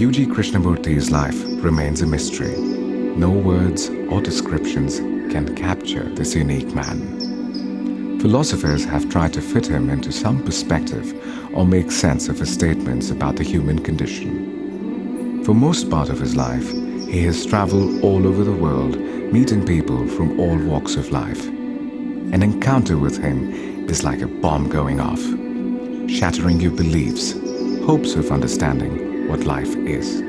U.G. Krishnamurti's life remains a mystery. No words or descriptions can capture this unique man. Philosophers have tried to fit him into some perspective or make sense of his statements about the human condition. For most part of his life, he has traveled all over the world, meeting people from all walks of life. An encounter with him is like a bomb going off, shattering your beliefs, hopes of understanding what life is.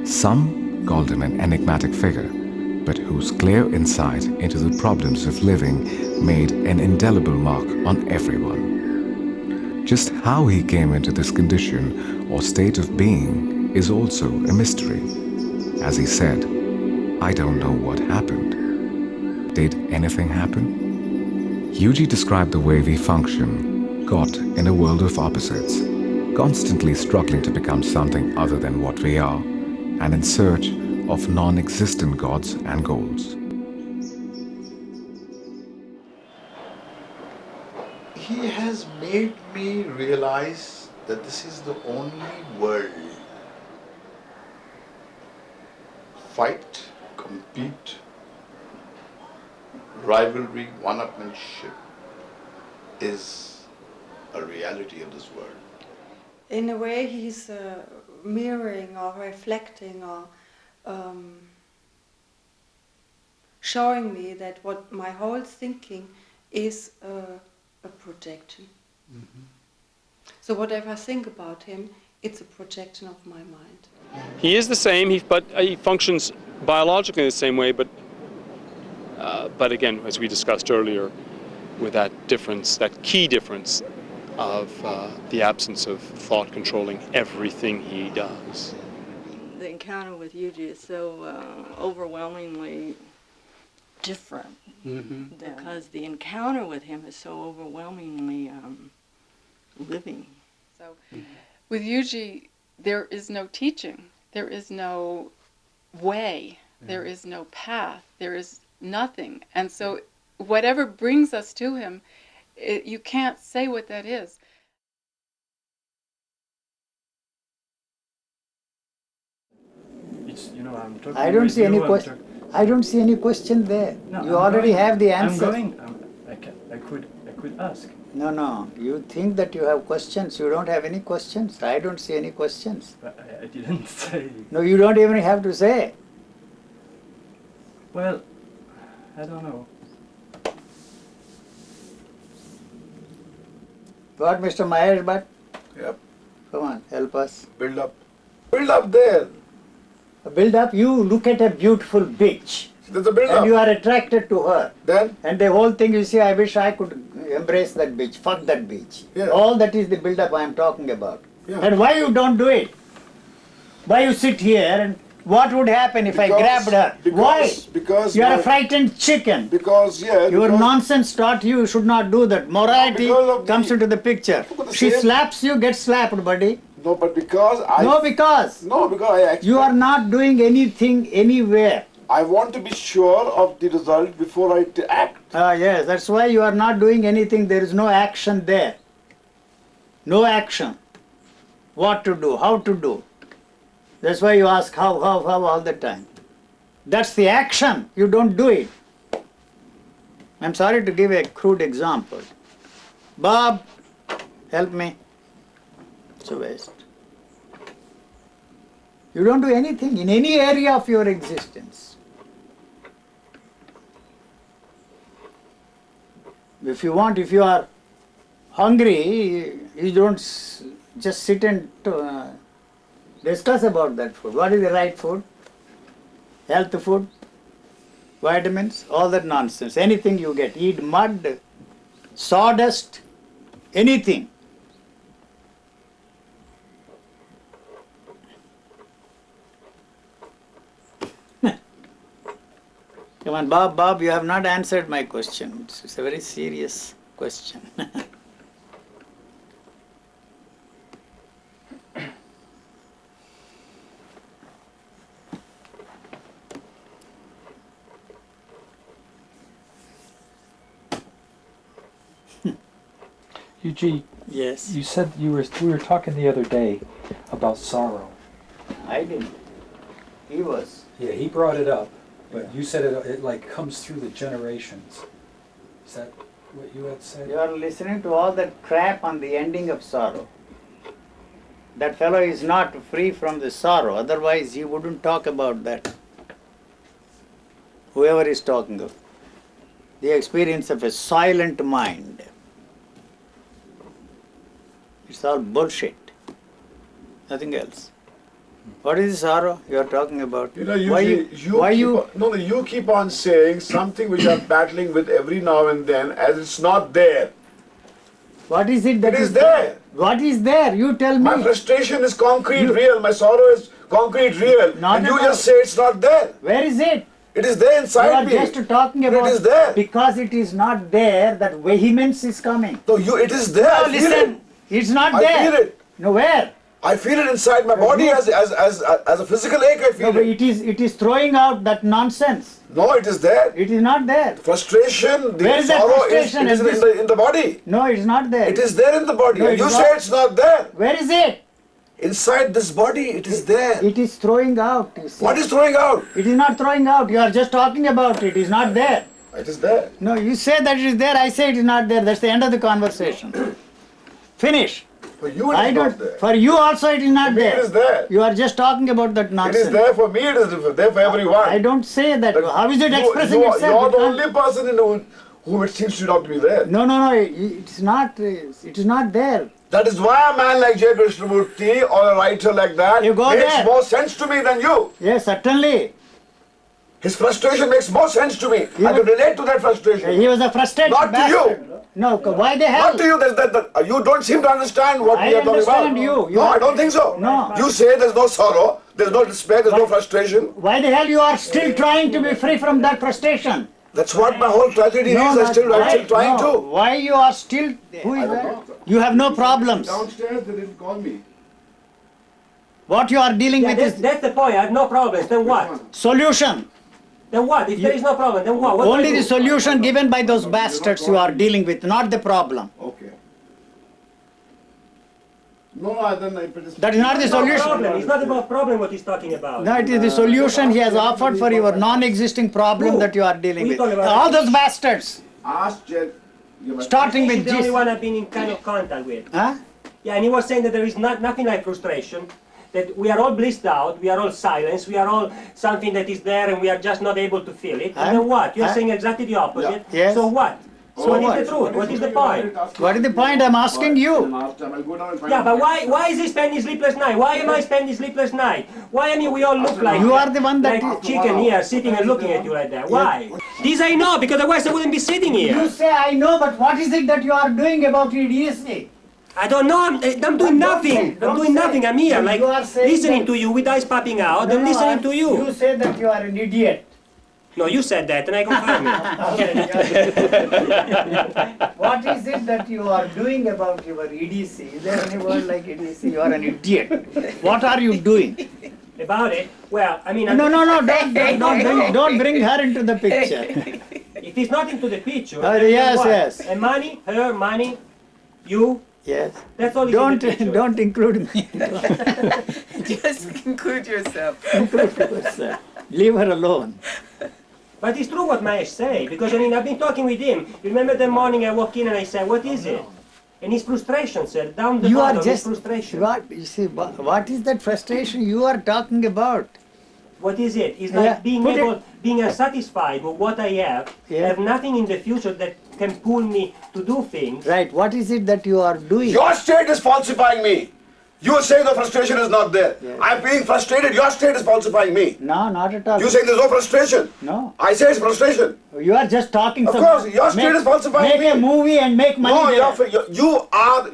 Some called him an enigmatic figure, but whose clear insight into the problems of living made an indelible mark on everyone. Just how he came into this condition or state of being is also a mystery. As he said, "I don't know what happened." Did anything happen? U.G. described the way we function, caught in a world of opposites, constantly struggling to become something other than what we are, and in search of non-existent gods and goals. He has made me realize that this is the only world. Fight, compete, rivalry, one-upmanship is a reality of this world. In a way, he's mirroring or reflecting or showing me that what my whole thinking is a projection. Mm-hmm. So whatever I think about him, it's a projection of my mind. He is the same, but he functions biologically the same way, but again, as we discussed earlier, with that difference, that key difference of the absence of thought controlling everything he does. The encounter with Yuji is so overwhelmingly different, because the encounter with him is so overwhelmingly living. So with Yuji, there is no teaching, there is no way, there is no path, there is nothing. And so whatever brings us to him, you can't say what that is. It's, you know, I'm talking I don't see any question. I don't see any question there. No, you already have the answer. I could ask. No. You think that you have questions. You don't have any questions. I don't see any questions. But I didn't say. No, you don't even have to say. Well, I don't know. What, Mr. Myers, but? Yep. Come on, help us. Build up. Build up there. Build up, you look at a beautiful beach. There's a build up. And you are attracted to her. Then? And the whole thing, you say, I wish I could embrace that beach, fuck that beach. Yeah. All that is the build up I am talking about. Yeah. And why you don't do it? Why you sit here and what would happen if I grabbed her? Why? Because you are a frightened chicken. Because, yeah. Your nonsense taught you should not do that. Morality comes into the picture. She slaps you, get slapped, buddy. No, but because I... No, because. No, because I actually... You are not doing anything anywhere. I want to be sure of the result before I act. Yes, that's why you are not doing anything. There is no action there. No action. What to do, how to do. That's why you ask how all the time. That's the action. You don't do it. I'm sorry to give a crude example. Bob, help me. It's a waste. You don't do anything in any area of your existence. If you want, if you are hungry, you don't just sit and discuss about that food. What is the right food? Health food? Vitamins? All that nonsense. Anything you get. Eat mud, sawdust, anything. Come on, Bob, you have not answered my question. It's a very serious question. Yuji, yes. You said we were talking the other day about sorrow, I didn't. He was. Yeah, he brought it up, but you said it like comes through the generations. Is that what you had said? You are listening to all that crap on the ending of sorrow. That fellow is not free from the sorrow, otherwise he wouldn't talk about that. Whoever is talking of. The experience of a silent mind. It's all bullshit. Nothing else. What is the sorrow you are talking about? You know, you keep on saying something which I'm battling with every now and then as it's not there. What is it that It is there. What is there? You tell me. My frustration is concrete, real. My sorrow is concrete, real. Not And you at all. just say it's not there. Where is it? It is there You inside are me. just talking about It is there. because it is not there, that vehemence is coming. So it is there. No, I feel listen, it. it's not I there. feel it. No, where? I feel it inside my body as a physical ache. I No, feel but it. it is throwing out that nonsense. No, it is there. It is not there. Frustration, the Where is that sorrow frustration? is in the body. No, it's not there. It is there in the body. No, And it you is say not. it's not there. Where is it? Inside this body, it is there. It is throwing out. You see. What is throwing out? It is not throwing out. You are just talking about it. It is not there. It is there. No, you say that it is there. I say it is not there. That's the end of the conversation. Finish. For you, it I is don't. not there. For you also, it is not For me, there. it is there. You are just talking about that It nonsense. is there for me. It is there for everyone. I don't say that. But How is it expressing you are itself? the It only person in whom it seems to not to be there. No, it's not. It is not there. That is why a man like J. Krishnamurti or a writer like that You go makes there. more sense to me than you. Yes, certainly. His frustration makes more sense to me. I can relate to that frustration. He was a frustrated Not to bastard. you. No, why the hell? Not to you. You don't seem to understand what I we are talking about. understand you. No, I don't think so. No. You say there's no sorrow, there's no despair, there's no frustration. Why the hell you are still trying to be free from that frustration? That's what my whole tragedy is. I'm still trying no. to. Why you are still? Who is that? You have no problems. Downstairs, they didn't call me. What you are dealing with is That's the point. I have no problems. Then what? solution. Then what? If there is no problem, then what? What do I Only do? the solution given by those bastards you are dealing with, not the problem. Okay. No, then if it is... That is not the It's not a solution. problem. It's not about problem what he's talking about. No, it is the solution he has offered for your non-existing problem Who? that you are dealing Who with. you talking about? All those bastards, Ask Jen. starting He's with the only Jesus. one I've been in kind of contact with. Huh? Yeah, and he was saying that there is nothing like frustration, that we are all blissed out, we are all silenced, we are all something that is there and we are just not able to feel it. And then what? You're saying exactly the opposite. Yeah. Yes. So what? So what what? is the truth? What is the point? What is the point? I'm asking you. Yeah, but why is he spending sleepless night? Why am I spending sleepless night? Why, I mean, we all look like You are the one that like chicken here, sitting and looking at you like that. Why? This I know, because otherwise I wouldn't be sitting You here. say I know, but what is it that you are doing about idiocy? I don't know, I'm doing nothing. I'm doing nothing. I'm here, like You are saying listening that- to you with eyes popping out and listening to you. You say that you are an idiot. No, you said that and I confirm it. What is it that you are doing about your idiocy? Is there any word like idiocy? You are an idiot. What are you doing? About it? Well, I mean... No, don't bring her into the picture. If it's not into the picture... Yes, then what? yes. And money, her, money, you, Yes. that's all is in the picture. Don't include me. Just include yourself. Leave her alone. But it's true what Mahesh say, because I mean, I've been talking with him. Remember the morning I walked in and I said, what is it? And his frustration, sir, down the You bottom, are just his frustration. You see, what is that frustration you are talking about? What is it? It's Yeah, like being put it- able, being unsatisfied with what I have, Yeah. have nothing in the future that can pull me to do things. Right. What is it that you are doing? Your state is falsifying me. You are saying the frustration is not there. Yes. I'm being frustrated. Your state is falsifying me. No, not at all. You saying there's no frustration. No. I say it's frustration. You are just talking. Of course, your state is falsifying Make me. a movie and make money. No, there.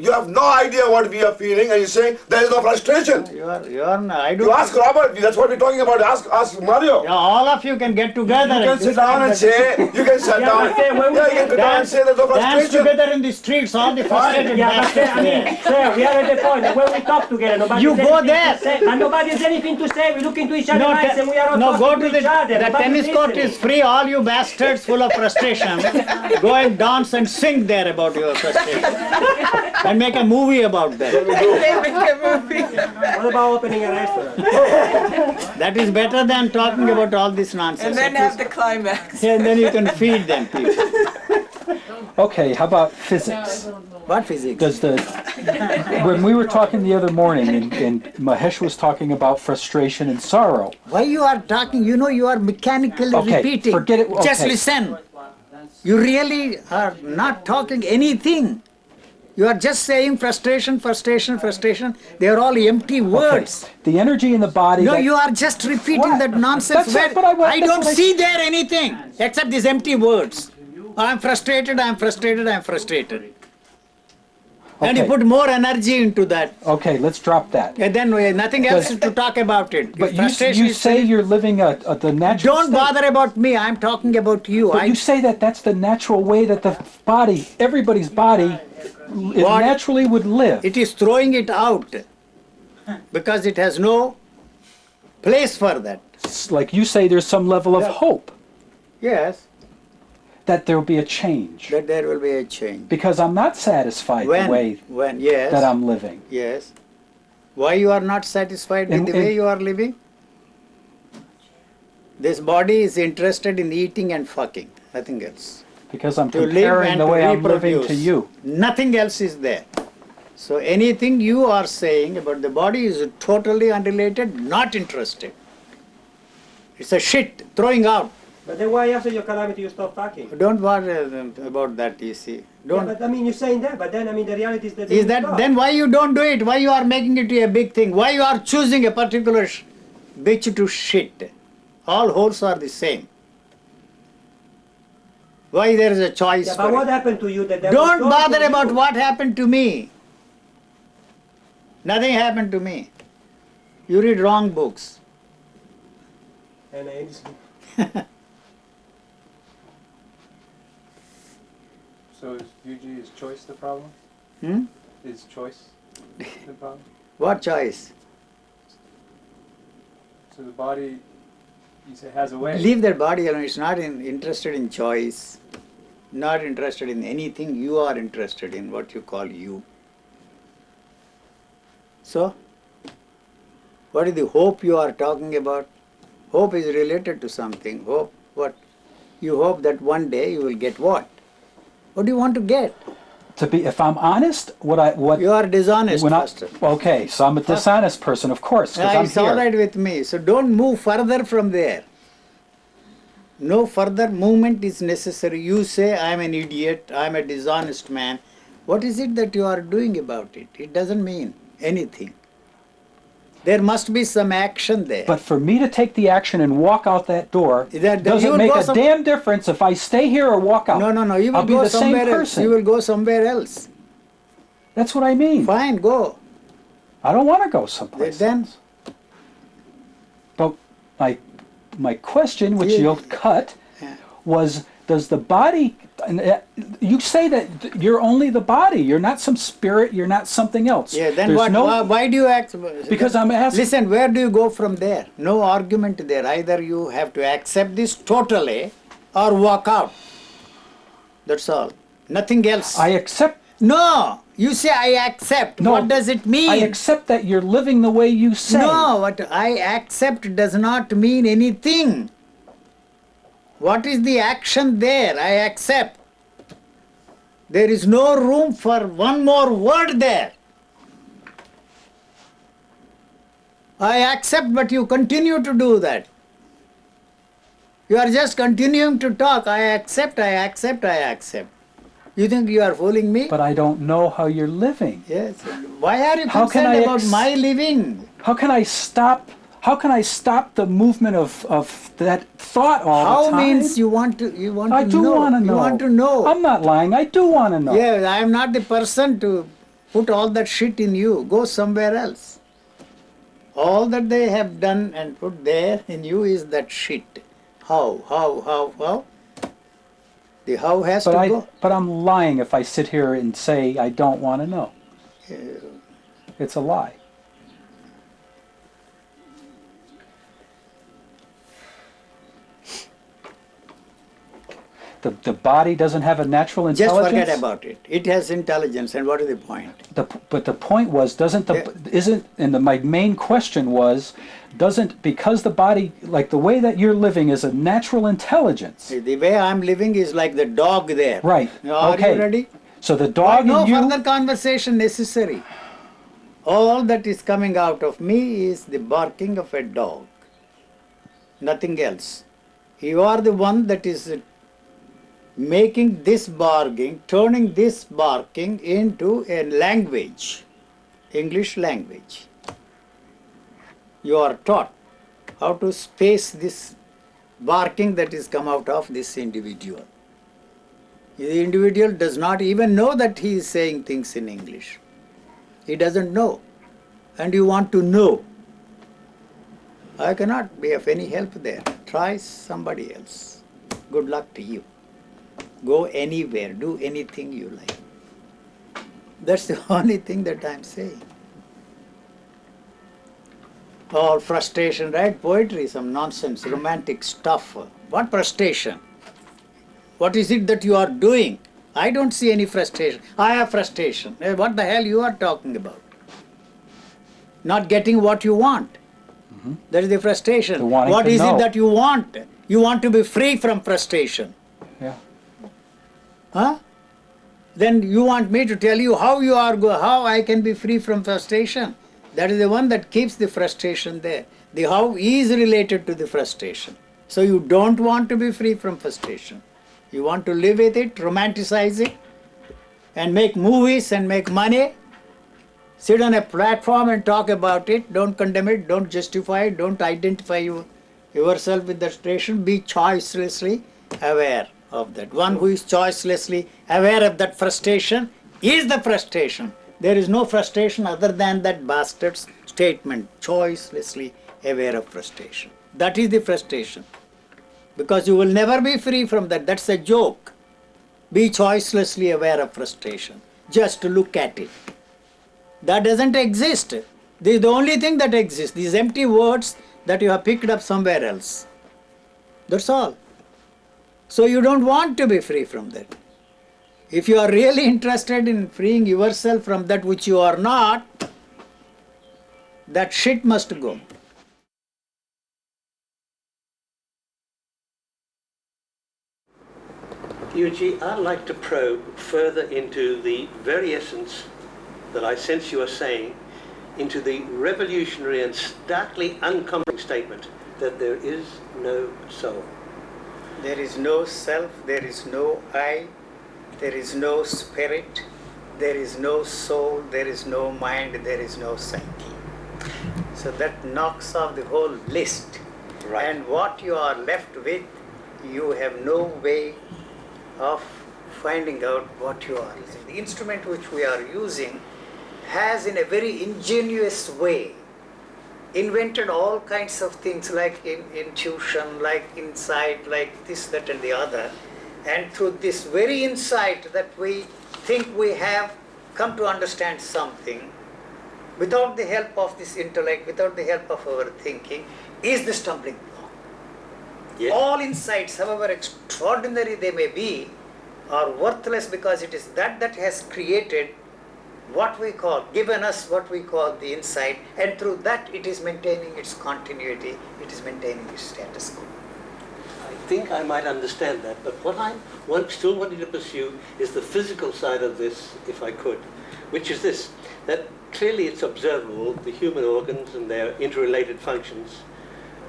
you have no idea what we are feeling, and you're saying there is no frustration. You are. I don't. You ask Robert. That's what we're talking about. Ask Mario. Yeah, all of you can get together. You can and sit down and discuss say. You can sit Yeah, down. but then when we Yeah, you can sit down and say there's no Dance frustration. together in the streets, all the frustrated Yeah, but bastards I mean, there. sir, we are at the point that when we talk talk together. Nobody You has go anything there. to say. And nobody has anything to say. We look into each other's No, eyes and we are all no, go talking to to each other. the Nobody's tennis court listening. is free. All you bastards full of frustration, go and dance and sing there about your frustration, and make a movie about that. What about opening a restaurant? That is better than talking about all this nonsense. And then have the climax. And then you can feed them people. Okay, how about physics? What physics? Does the when we were talking the other morning and Mahesh was talking about frustration and sorrow. Why you are talking? You know you are mechanically Okay, repeating. forget it. Just Okay. listen. You really are not talking anything. You are just saying frustration, frustration, frustration. They are all empty words. Okay. The energy in the body. No, that- you are just repeating What? that nonsense. That's not what I that's don't what I- see there anything except these empty words. I'm frustrated, I'm frustrated, I'm frustrated. And you Okay. put more energy into that. Okay, let's drop that. And then nothing else to talk about it. But If frustration you is say finished- you're living the natural Don't state. bother about me. I'm talking about you. But you say that that's the natural way that the body, everybody's body, What? naturally would live. It is throwing it out because it has no place for that. It's like you say, there's some level of hope Yes, that there will be a change. that there will be a change. Because I'm not satisfied the way When? Yes. that I'm living. Yes. Why you are not satisfied with And- the way and- you are living? This body is interested in eating and fucking, nothing else. Because I'm To live comparing and the to way I'm living to reproduce. you. Nothing else is there. So anything you are saying about the body is totally unrelated, not interested. It's a shit throwing out. But then why after your calamity you stop fucking? Don't worry about that, you see. Yeah, Don't. but I mean, you're saying that, but then I mean, the reality is that. Is you that stop. then why you don't do it? Why you are making it a big thing? Why you are choosing a particular bitch to shit? All holes are the same. Why there is a choice? Yeah, for but what it? happened to you that? there Don't was bother to about you? what happened to me. Nothing happened to me. You read wrong books. And it's- So is UG's choice the problem? Hmm? Is choice the problem? What choice? So the body, you say, has a way. Leave that body alone. It's not interested in choice. Not interested in anything you are interested in, what you call you. So, what is the hope you are talking about? Hope is related to something. Hope, what? You hope that one day you will get what? What do you want to get? To be, if I'm honest, what You are dishonest, when I, Pastor. okay, so I'm a dishonest person, of course, because I'm It's all here. right with me. So don't move further from there. No further movement is necessary. You say, I'm an idiot, I'm a dishonest man. What is it that you are doing about it? It doesn't mean anything. There must be some action there. But for me to take the action and walk out that door you doesn't will make go a some- damn difference if I stay here or walk out. No, you will I'll be go the same somewhere else. person. You will go somewhere else. That's what I mean. Fine, go. I don't want to go someplace Then- else. But my question, which Yeah. you'll cut, was: does the body? You say that you're only the body. You're not some spirit. You're not something else. Yeah, then There's what? no- Why do you act? Because I'm asking. Listen, where do you go from there? No argument there. Either you have to accept this totally or walk out. That's all. Nothing else. I accept. No, you say I accept. No, What does it mean? I accept that you're living the way you say. No, what I accept does not mean anything. What is the action there? I accept. There is no room for one more word there. I accept, but you continue to do that. You are just continuing to talk. I accept, I accept, I accept. You think you are fooling me? But I don't know how you're living. Yes. Why are you How can concerned I about ex- my living? How can I stop? How can I stop the movement of that thought all the How time? means you want to I to do know. want to know. You want to know. I'm not lying. I do want to know. Yeah, I am not the person to put all that shit in you. Go somewhere else. All that they have done and put there in you is that shit. How? The how has to go. But I'm lying if I sit here and say I don't want to know. It's a lie. the body doesn't have a natural Just intelligence? forget about it. It has intelligence, and what is the point? But the point was, my main question was, because the body, like the way that you're living is a natural intelligence. The way I'm living is like the dog there. Right. Are Okay. you ready? So the dog no and you. further conversation necessary. All that is coming out of me is the barking of a dog. Nothing else. You are the one that is making this barking, turning this barking into a language, English language. You are taught how to space this barking that is come out of this individual. The individual does not even know that he is saying things in English. He doesn't know. And you want to know. I cannot be of any help there. Try somebody else. Good luck to you. Go anywhere, do anything you like. That's the only thing that I'm saying. All frustration, right? Poetry, some nonsense, romantic stuff. What frustration? What is it that you are doing? I don't see any frustration. I have frustration. What the hell you are talking about? Not getting what you want. That is the frustration. What is it that you want? You want to be free from frustration. Yeah. Huh? Then you want me to tell you how I can be free from frustration. That is the one that keeps the frustration there. The how is related to the frustration. So you don't want to be free from frustration. You want to live with it, romanticize it, and make movies and make money. Sit on a platform and talk about it. Don't condemn it, don't justify it, don't identify yourself with the frustration. Be choicelessly aware of that. One who is choicelessly aware of that frustration is the frustration. There is no frustration other than that bastard's statement, choicelessly aware of frustration. That is the frustration. Because you will never be free from that. That's a joke. Be choicelessly aware of frustration. Just look at it. That doesn't exist. This is the only thing that exists. These empty words that you have picked up somewhere else. That's all. So you don't want to be free from that. If you are really interested in freeing yourself from that which you are not, that shit must go. Yuji, I'd like to probe further into the very essence that I sense you are saying, into the revolutionary and starkly uncomforting statement that there is no soul. There is no self, there is no I, there is no spirit, there is no soul, there is no mind, there is no psyche. So that knocks off the whole list. Right. And what you are left with, you have no way of finding out what you are using. The instrument which we are using has, in a very ingenious way, invented all kinds of things like intuition, like insight, like this, that, and the other. And through this very insight that we think we have come to understand something, without the help of this intellect, without the help of our thinking, is the stumbling block. Yes. All insights, however extraordinary they may be, are worthless because it is that has created what we call, given us what we call the insight, and through that it is maintaining its continuity, it is maintaining its status quo. I think I might understand that, but what I'm still wanting to pursue is the physical side of this, if I could, which is this, that clearly it's observable the human organs and their interrelated functions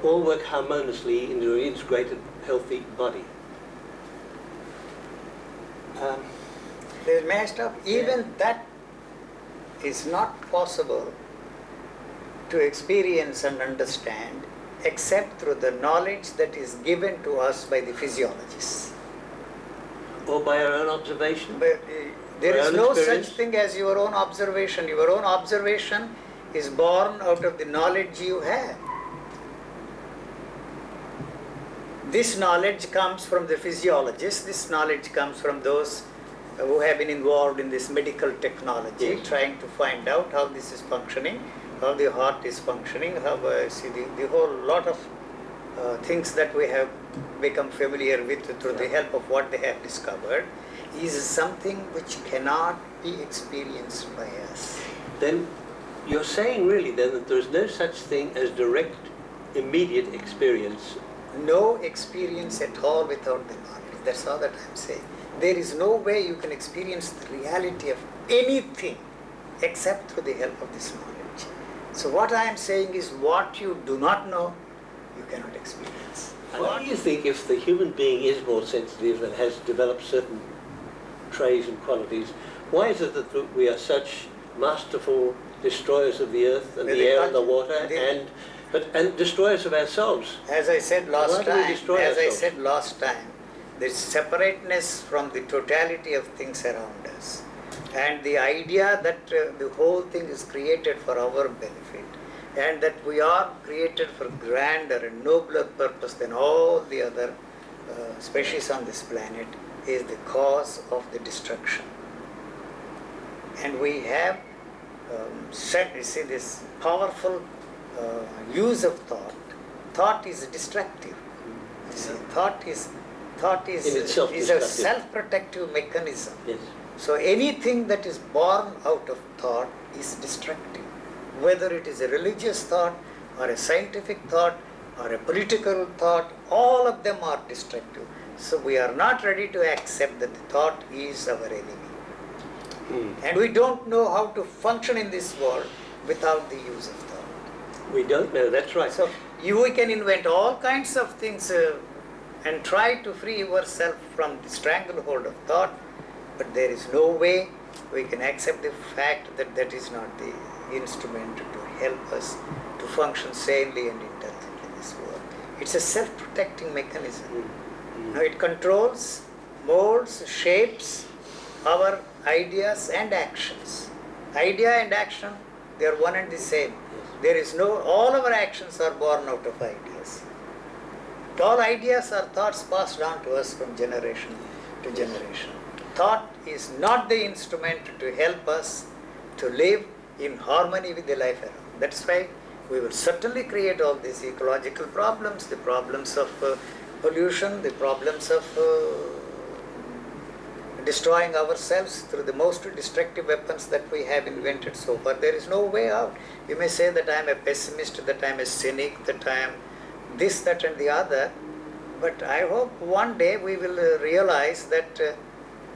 all work harmoniously into an integrated, healthy body. May I stop? Even that is not possible to experience and understand except through the knowledge that is given to us by the physiologists. Or by our own observation? But, there is no such thing as your own observation. Your own observation is born out of the knowledge you have. This knowledge comes from the physiologists. This knowledge comes from those who have been involved in this medical technology, trying to find out how this is functioning, how the heart is functioning, how the whole lot of things that we have become familiar with through the help of what they have discovered is something which cannot be experienced by us. Then you're saying really then that there's no such thing as direct, immediate experience. No experience at all without the knowledge. That's all that I'm saying. There is no way you can experience the reality of anything except through the help of this knowledge. So what I am saying is what you do not know, you cannot experience. Why do you think if the human being is more sensitive and has developed certain traits and qualities, why is it that we are such masterful destroyers of the earth and the air and the water and destroyers of ourselves? As I said last time, there's separateness from the totality of things around us. And the idea that the whole thing is created for our benefit and that we are created for grander and nobler purpose than all the other species on this planet is the cause of the destruction. And we have this powerful use of thought. Thought is destructive. You see, thought is a self-protective mechanism. Yes. So anything that is born out of thought is destructive. Whether it is a religious thought or a scientific thought or a political thought, all of them are destructive. So we are not ready to accept that the thought is our enemy. And we don't know how to function in this world without the use of thought. We don't know, that's right. So we can invent all kinds of things and try to free yourself from the stranglehold of thought, but there is no way we can accept the fact that that is not the instrument to help us to function sanely and intelligently in this world. It's a self-protecting mechanism. Now it controls, molds, shapes our ideas and actions. Idea and action, they are one and the same. There is all our actions are born out of ideas. All ideas are thoughts passed on to us from generation to generation. Thought is not the instrument to help us to live in harmony with the life around. That's why we will certainly create all these ecological problems, the problems of pollution, the problems of destroying ourselves through the most destructive weapons that we have invented so far. There is no way out. You may say that I am a pessimist, that I am a cynic, that I am this, that and the other, but I hope one day we will realize that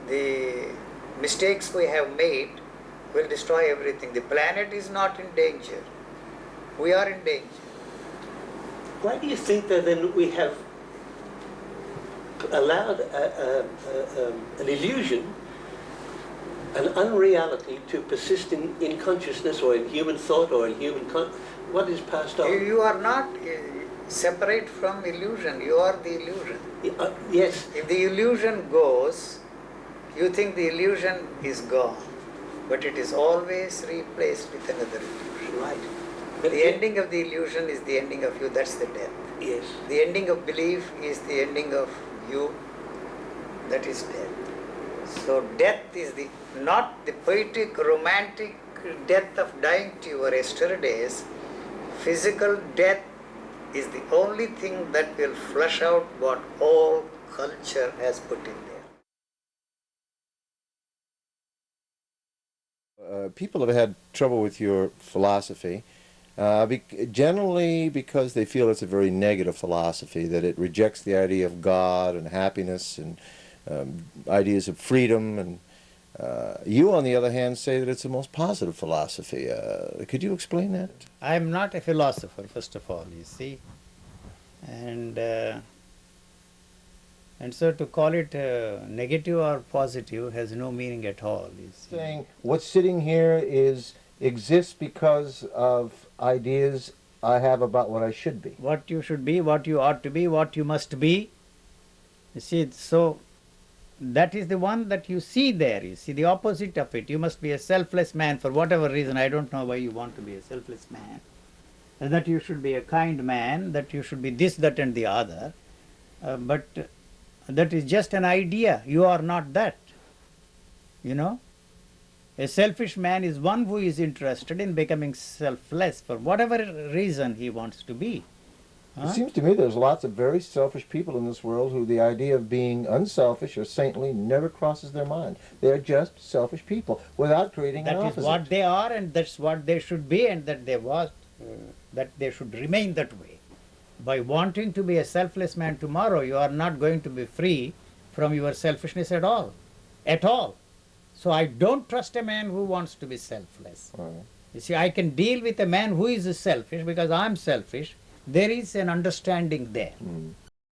the mistakes we have made will destroy everything. The planet is not in danger. We are in danger. Why do you think that then we have allowed an illusion, an unreality to persist in consciousness or in human thought or in human what is passed on? You are not separate from illusion. You are the illusion. Yes. If the illusion goes, you think the illusion is gone, but it is always replaced with another illusion. Right. But the ending of the illusion is the ending of you. That's the death. Yes. The ending of belief is the ending of you. That is death. So death is not the poetic, romantic death of dying to your yesterdays. Physical death is the only thing that will flush out what all culture has put in there. People have had trouble with your philosophy, generally because they feel it's a very negative philosophy, that it rejects the idea of God and happiness and ideas of freedom. And you, on the other hand, say that it's the most positive philosophy. Could you explain that? I am not a philosopher, first of all, you see. And so to call it negative or positive has no meaning at all. Saying what's sitting here exists because of ideas I have about what I should be. What you should be, what you ought to be, what you must be. You see, so that is the one that you see there. You see the opposite of it. You must be a selfless man for whatever reason. I don't know why you want to be a selfless man. And that you should be a kind man, that you should be this, that and the other. But that is just an idea. You are not that. You know? A selfish man is one who is interested in becoming selfless for whatever reason he wants to be. Huh? It seems to me there's lots of very selfish people in this world who the idea of being unselfish or saintly never crosses their mind. They're just selfish people without creating an That opposite. is what they are, and that's what they should be, and that they should remain that way. By wanting to be a selfless man tomorrow, you are not going to be free from your selfishness at all. At all. So I don't trust a man who wants to be selfless. Right. You see, I can deal with a man who is selfish because I'm selfish. There is an understanding there.